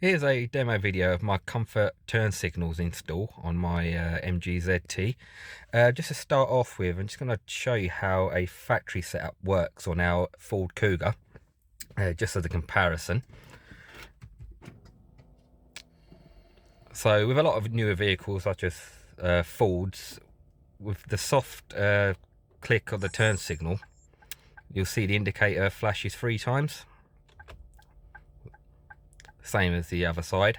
Here's a demo video of my comfort turn signals install on my MG ZT. Just to start off with, I'm just going to show you how a factory setup works on our Ford Cougar, just as a comparison. So with a lot of newer vehicles such as Fords, with the soft click of the turn signal, you'll see the indicator flashes 3 times. Same as the other side.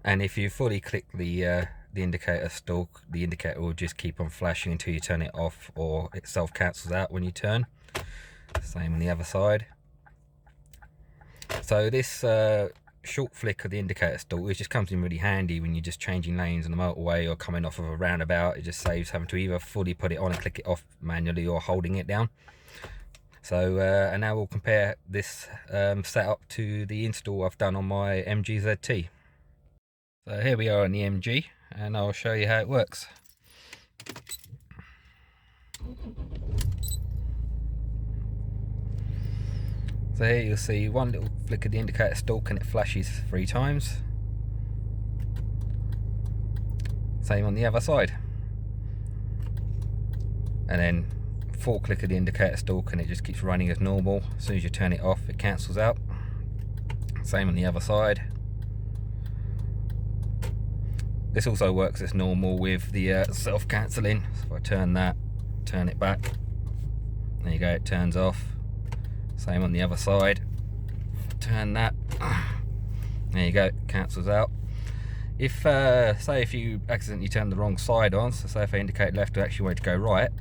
And if you fully click the indicator stalk, the indicator will just keep on flashing until you turn it off, or it self cancels out when you turn. Same on the other side. So this short flick of the indicator stalk, it just comes in really handy when you're just changing lanes on the motorway or coming off of a roundabout. It just saves having to either fully put it on and click it off manually or holding it down. So and now we'll compare this setup to the install I've done on my MG ZT. So here we are on the MG, and I'll show you how it works. So here you'll see one little flick of the indicator stalk and it flashes 3 times. Same on the other side. And then 4 click of the indicator stalk and it just keeps running as normal. As soon as you turn it off, it cancels out. Same on the other side. This also works as normal with the self-cancelling. So if I turn that, turn it back, there you go, it turns off. Same on the other side. Turn that, there you go, it cancels out. If say if you accidentally turn the wrong side on, so say if I indicate left to actually want to go right,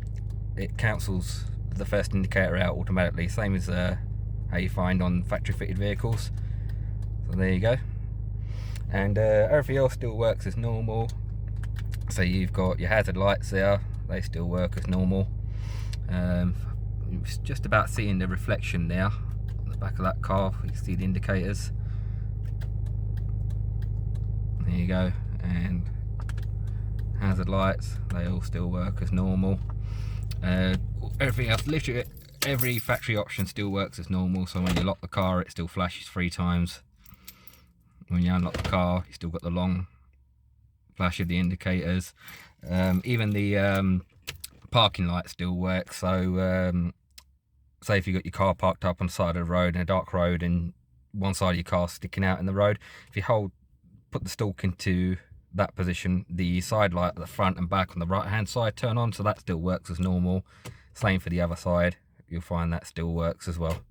it cancels the first indicator out automatically, same as how you find on factory fitted vehicles. So there you go. And everything else still works as normal. So you've got your hazard lights there, they still work as normal. It's just about seeing the reflection there on the back of that car. You can see the indicators. There you go. And hazard lights, they all still work as normal. Everything else, literally every factory option still works as normal. So when you lock the car, it still flashes 3 times. When you unlock the car, you still got the long flash of the indicators. Even the parking light still works. So say if you got your car parked up on the side of the road in a dark road and one side of your car sticking out in the road, if you put the stalk into that position, the side light at the front and back on the right hand side turn on, so that still works as normal. Same for the other side, you'll find that still works as well.